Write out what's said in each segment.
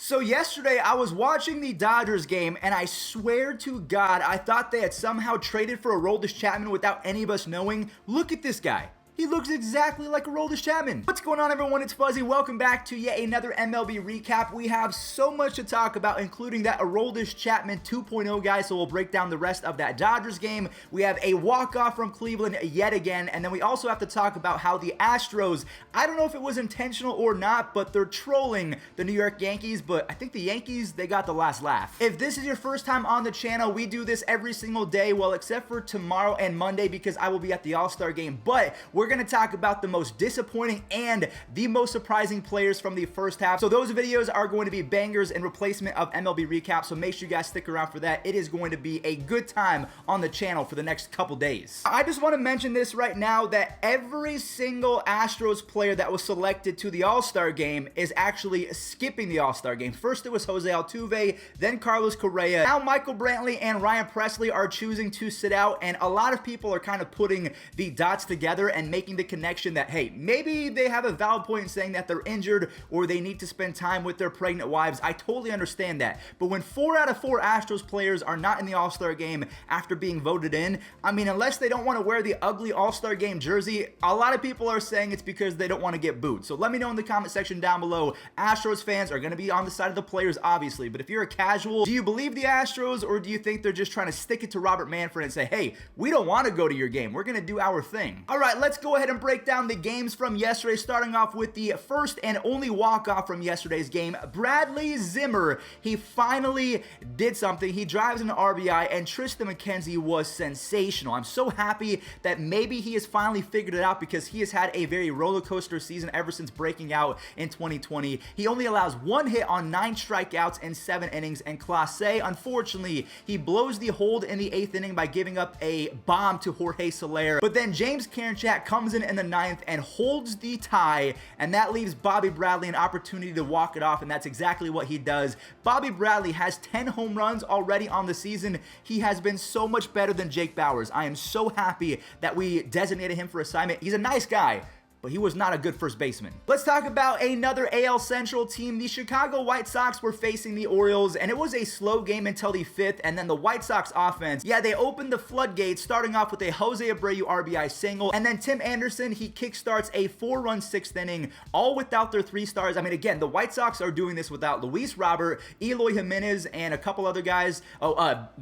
So yesterday I was watching the Dodgers game and I swear to God, I thought they had somehow traded for Aroldis Chapman without any of us knowing. Look at this guy. He looks exactly like Aroldis Chapman. What's going on, everyone? It's Fuzzy. Welcome back to yet another MLB recap. We have so much to talk about, including that Aroldis Chapman 2.0 guy, so we'll break down the rest of that Dodgers game. We have a walk-off from Cleveland yet again, and then we also have to talk about how the Astros, I don't know if it was intentional or not, but they're trolling the New York Yankees, but I think the Yankees, they got the last laugh. If this is your first time on the channel, we do this every single day, well, except for tomorrow and Monday because I will be at the All-Star game, but we're going to talk about the most disappointing and the most surprising players from the first half. So those videos are going to be bangers in replacement of MLB recap, so make sure you guys stick around for that. It is going to be a good time on the channel for the next couple days. I just want to mention this right now that every single Astros player that was selected to the All-Star game is actually skipping the All-Star game. First it was Jose Altuve, then Carlos Correa. Now Michael Brantley and Ryan Presley are choosing to sit out, and a lot of people are kind of putting the dots together and making the connection that, hey, maybe they have a valid point in saying that they're injured or they need to spend time with their pregnant wives. I totally understand that. But when 4 out of 4 Astros players are not in the All-Star game after being voted in, I mean, unless they don't want to wear the ugly All-Star game jersey, a lot of people are saying it's because they don't want to get booed. So let me know in the comment section down below. Astros fans are going to be on the side of the players, obviously, but if you're a casual, do you believe the Astros or do you think they're just trying to stick it to Robert Manfred and say, hey, we don't want to go to your game, we're going to do our thing? All right, let's go ahead and break down the games from yesterday, starting off with the first and only walk-off from yesterday's game. Bradley Zimmer, he finally did something. He drives an RBI, and Tristan McKenzie was sensational. I'm so happy that maybe he has finally figured it out because he has had a very roller coaster season ever since breaking out in 2020. He only allows 1 hit on 9 strikeouts in 7 innings, and Clase, unfortunately, he blows the hold in the 8th inning by giving up a bomb to Jorge Soler. But then James Karinchak comes in the 9th and holds the tie, and that leaves Bobby Bradley an opportunity to walk it off, and that's exactly what he does. Bobby Bradley has 10 home runs already on the season. He has been so much better than Jake Bauers. I am so happy that we designated him for assignment. He's a nice guy, but he was not a good first baseman. Let's talk about another AL Central team. The Chicago White Sox were facing the Orioles, and it was a slow game until the 5th, and then the White Sox offense, yeah, they opened the floodgates, starting off with a Jose Abreu RBI single, and then Tim Anderson, he kickstarts a 4-run 6th inning, all without their 3 stars. I mean, again, the White Sox are doing this without Luis Robert, Eloy Jimenez, and a couple other guys,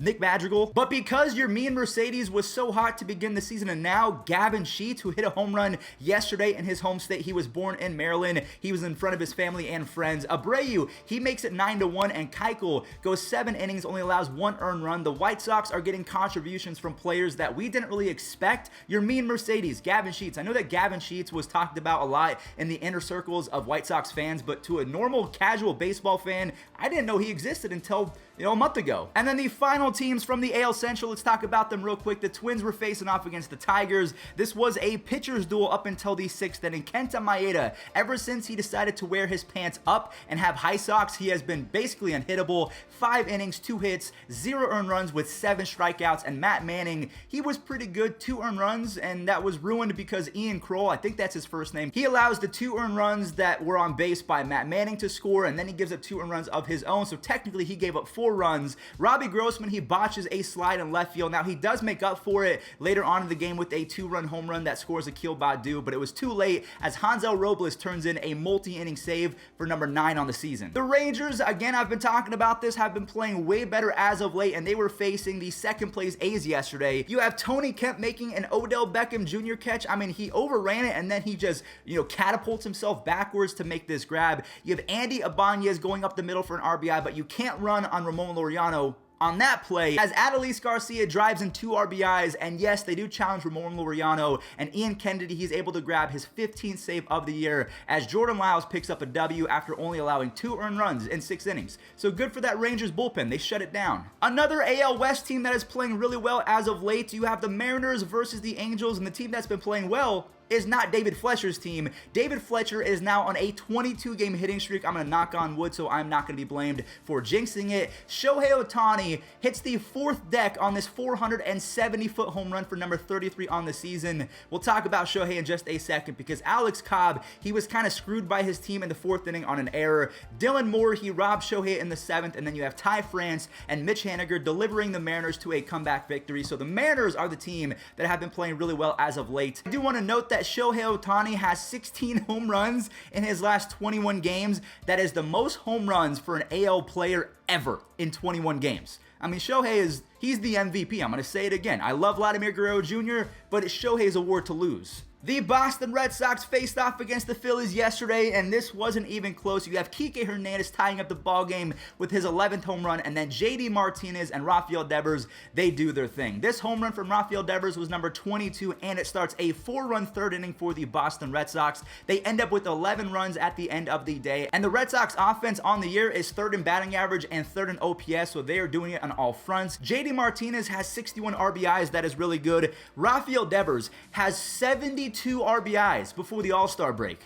Nick Madrigal. But because your mean Mercedes was so hot to begin the season, and now Gavin Sheets, who hit a home run yesterday in his home state. He was born in Maryland. He was in front of his family and friends. Abreu, he makes it 9-1, and Keuchel goes 7 innings, only allows 1 earned run. The White Sox are getting contributions from players that we didn't really expect. Your mean Mercedes, Gavin Sheets. I know that Gavin Sheets was talked about a lot in the inner circles of White Sox fans, but to a normal casual baseball fan, I didn't know he existed until, a month ago. And then the final teams from the AL Central, let's talk about them real quick. The Twins were facing off against the Tigers. This was a pitcher's duel up until the 6th inning. Kenta Maeda, ever since he decided to wear his pants up and have high socks, he has been basically unhittable. 5 innings, 2 hits, 0 earned runs with 7 strikeouts. And Matt Manning, he was pretty good, 2 earned runs, and that was ruined because Ian Kroll, I think that's his first name, he allows the 2 earned runs that were on base by Matt Manning to score, and then he gives up 2 earned runs of his own, so technically he gave up 4 runs. Robbie Grossman, he botches a slide in left field. Now he does make up for it later on in the game with a 2-run home run that scores Akil Baddoo, but it was too late as Hansel Robles turns in a multi-inning save for number 9 on the season. The Rangers, again, I've been talking about this, have been playing way better as of late, and they were facing the second place A's yesterday. You have Tony Kemp making an Odell Beckham Jr. catch. I mean, he overran it, and then he just, catapults himself backwards to make this grab. You have Andy Ibanez going up the middle for an RBI, but you can't run on Ramon Laureano on that play, as Adolis Garcia drives in 2 RBIs, and yes, they do challenge Ramon Laureano, and Ian Kennedy, he's able to grab his 15th save of the year, as Jordan Lyles picks up a W after only allowing 2 earned runs in 6 innings. So good for that Rangers bullpen, they shut it down. Another AL West team that is playing really well as of late, you have the Mariners versus the Angels, and the team that's been playing well is not David Fletcher's team. David Fletcher is now on a 22-game hitting streak. I'm going to knock on wood, so I'm not going to be blamed for jinxing it. Shohei Ohtani hits the 4th deck on this 470-foot home run for number 33 on the season. We'll talk about Shohei in just a second because Alex Cobb, he was kind of screwed by his team in the 4th inning on an error. Dylan Moore, he robbed Shohei in the 7th, and then you have Ty France and Mitch Haniger delivering the Mariners to a comeback victory. So the Mariners are the team that have been playing really well as of late. I do want to note that Shohei Ohtani has 16 home runs in his last 21 games. That is the most home runs for an AL player ever in 21 games. I mean, he's the MVP. I'm going to say it again. I love Vladimir Guerrero Jr., but it's Shohei's award to lose. The Boston Red Sox faced off against the Phillies yesterday, and this wasn't even close. You have Kike Hernandez tying up the ball game with his 11th home run, and then JD Martinez and Rafael Devers, they do their thing. This home run from Rafael Devers was number 22, and it starts a 4-run 3rd inning for the Boston Red Sox. They end up with 11 runs at the end of the day, and the Red Sox offense on the year is 3rd in batting average and 3rd in OPS, so they are doing it on all fronts. JD Martinez has 61 RBIs. That is really good. Rafael Devers has 72 RBIs before the All-Star break.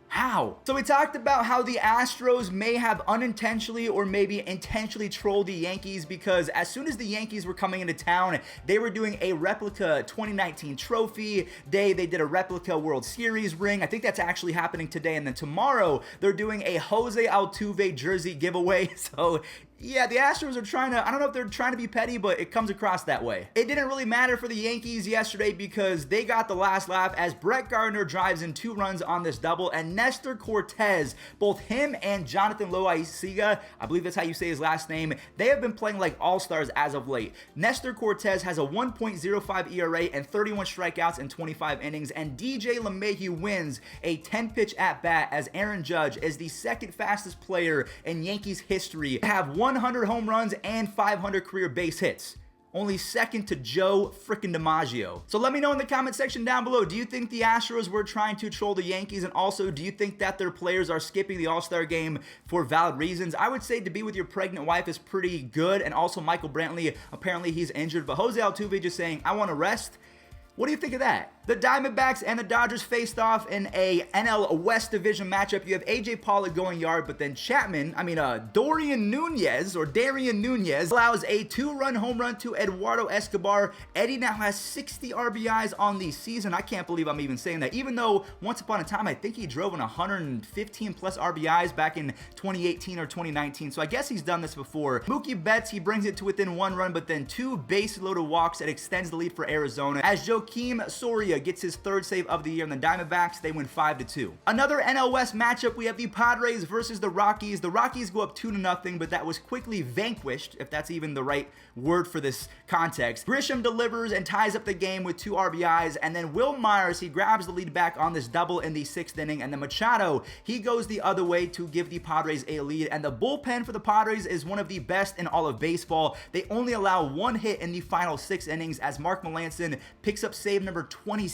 How? So we talked about how the Astros may have unintentionally or maybe intentionally trolled the Yankees because as soon as the Yankees were coming into town, they were doing a replica 2019 trophy day. They did a replica World Series ring. I think that's actually happening today. And then tomorrow, they're doing a Jose Altuve jersey giveaway. So yeah, the Astros are trying to, I don't know if they're trying to be petty, but it comes across that way. It didn't really matter for the Yankees yesterday because they got the last laugh as Brett Gardner drives in 2 runs on this double, and Nestor Cortez, both him and Jonathan Loaisiga, I believe that's how you say his last name, they have been playing like all-stars as of late. Nestor Cortez has a 1.05 ERA and 31 strikeouts in 25 innings, and DJ LeMahieu wins a 10-pitch at-bat as Aaron Judge is the 2nd fastest player in Yankees history to have 100 home runs and 500 career base hits. Only 2nd to Joe frickin' DiMaggio. So let me know in the comment section down below, do you think the Astros were trying to troll the Yankees? And also, do you think that their players are skipping the All-Star game for valid reasons? I would say to be with your pregnant wife is pretty good. And also Michael Brantley, apparently he's injured. But Jose Altuve just saying, I want to rest. What do you think of that? The Diamondbacks and the Dodgers faced off in a NL West Division matchup. You have AJ Pollock going yard, but then Dorian Nunez allows a 2-run home run to Eduardo Escobar. Eddie now has 60 RBIs on the season. I can't believe I'm even saying that, even though once upon a time, I think he drove in 115 plus RBIs back in 2018 or 2019. So I guess he's done this before. Mookie Betts, he brings it to within 1 run, but then 2 base-loaded walks. It extends the lead for Arizona as Joakim Soria gets his 3rd save of the year, and the Diamondbacks, they win 5-2. Another NL West matchup, we have the Padres versus the Rockies. The Rockies go up 2-0, but that was quickly vanquished, if that's even the right word for this context. Grisham delivers and ties up the game with 2 RBIs, and then Will Myers, he grabs the lead back on this double in the 6th inning, and then Machado, he goes the other way to give the Padres a lead, and the bullpen for the Padres is one of the best in all of baseball. They only allow 1 hit in the final 6 innings as Mark Melancon picks up save number 27.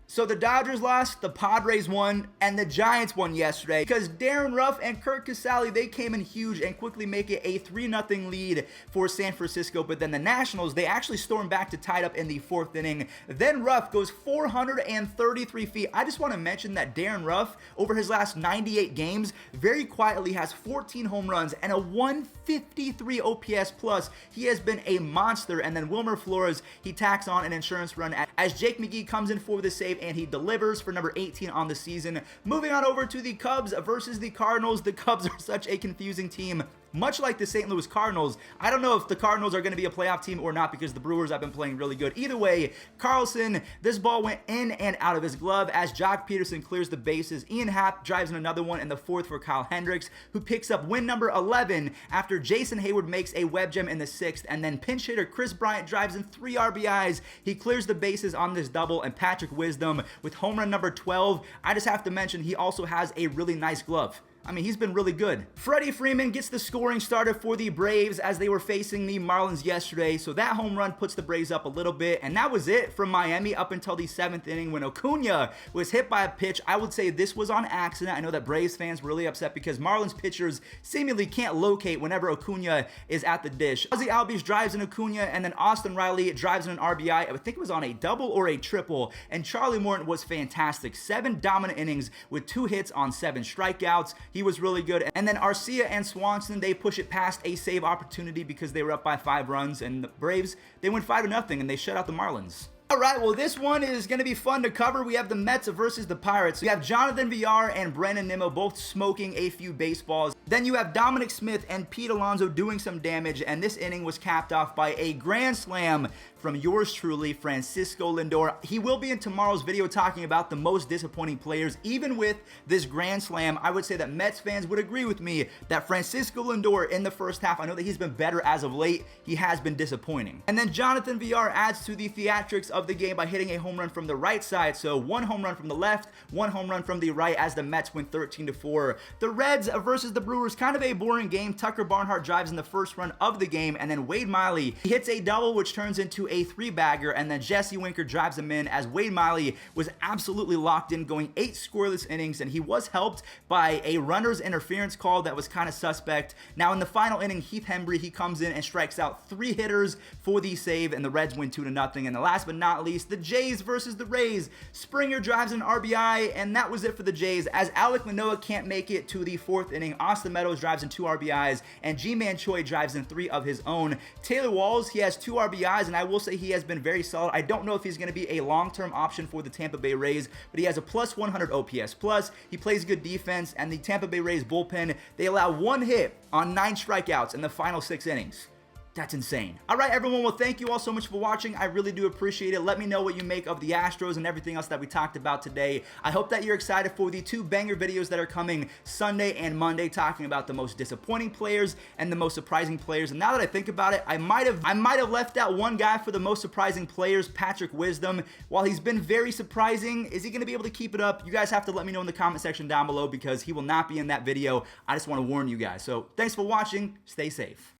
So the Dodgers lost, the Padres won, and the Giants won yesterday because Darren Ruff and Kurt Casale, they came in huge and quickly make it a 3-0 lead for San Francisco. But then the Nationals, they actually stormed back to tie it up in the 4th inning. Then Ruff goes 433 feet. I just want to mention that Darren Ruff, over his last 98 games, very quietly has 14 home runs and a 153 OPS plus. He has been a monster. And then Wilmer Flores, he tacks on an insurance run as Jake McGee comes in for the save and he delivers for number 18 on the season. Moving on over to the Cubs versus the Cardinals. The Cubs are such a confusing team. Much like the St. Louis Cardinals, I don't know if the Cardinals are going to be a playoff team or not because the Brewers have been playing really good. Either way, Carlson, this ball went in and out of his glove as Jock Peterson clears the bases. Ian Happ drives in another one in the 4th for Kyle Hendricks, who picks up win number 11 after Jason Hayward makes a web gem in the 6th, and then pinch hitter Chris Bryant drives in 3 RBIs. He clears the bases on this double, and Patrick Wisdom with home run number 12. I just have to mention he also has a really nice glove. I mean, he's been really good. Freddie Freeman gets the scoring started for the Braves as they were facing the Marlins yesterday, so that home run puts the Braves up a little bit, and that was it from Miami up until the 7th inning when Acuna was hit by a pitch. I would say this was on accident. I know that Braves fans were really upset because Marlins pitchers seemingly can't locate whenever Acuna is at the dish. Ozzie Albies drives in Acuna, and then Austin Riley drives in an RBI. I think it was on a double or a triple, and Charlie Morton was fantastic. 7 dominant innings with 2 hits on 7 strikeouts. He was really good. And then Arcia and Swanson, they push it past a save opportunity because they were up by 5 runs, and the Braves, they went 5-0 and they shut out the Marlins. All right, well, this one is going to be fun to cover. We have the Mets versus the Pirates. We have Jonathan Villar and Brandon Nimmo both smoking a few baseballs. Then you have Dominic Smith and Pete Alonso doing some damage, and this inning was capped off by a grand slam from yours truly, Francisco Lindor. He will be in tomorrow's video talking about the most disappointing players. Even with this grand slam, I would say that Mets fans would agree with me that Francisco Lindor in the first half, I know that he's been better as of late, he has been disappointing. And then Jonathan Villar adds to the theatrics of the game by hitting a home run from the right side. So 1 home run from the left, 1 home run from the right as the Mets win 13-4. The Reds versus the Brewers, kind of a boring game. Tucker Barnhart drives in the first run of the game, and then Wade Miley, he hits a double which turns into a 3-bagger, and then Jesse Winker drives him in as Wade Miley was absolutely locked in, going 8 scoreless innings, and he was helped by a runner's interference call that was kind of suspect. Now in the final inning, Heath Hembree, he comes in and strikes out 3 hitters for the save, and the Reds win 2-0. And the last but not least, the Jays versus the Rays. Springer drives an RBI, and that was it for the Jays as Alek Manoah can't make it to the 4th inning. Austin Meadows drives in 2 RBIs, and G-Man Choi drives in 3 of his own. Taylor Walls, he has 2 RBIs, and I will say he has been very solid. I don't know if he's going to be a long-term option for the Tampa Bay Rays, but he has a plus 100 OPS plus. He plays good defense, and the Tampa Bay Rays bullpen, they allow 1 hit on 9 strikeouts in the final 6 innings. That's insane. All right, everyone. Well, thank you all so much for watching. I really do appreciate it. Let me know what you make of the Astros and everything else that we talked about today. I hope that you're excited for the 2 banger videos that are coming Sunday and Monday, talking about the most disappointing players and the most surprising players. And now that I think about it, I might have left out one guy for the most surprising players, Patrick Wisdom. While he's been very surprising, is he going to be able to keep it up? You guys have to let me know in the comment section down below because he will not be in that video. I just want to warn you guys. So thanks for watching. Stay safe.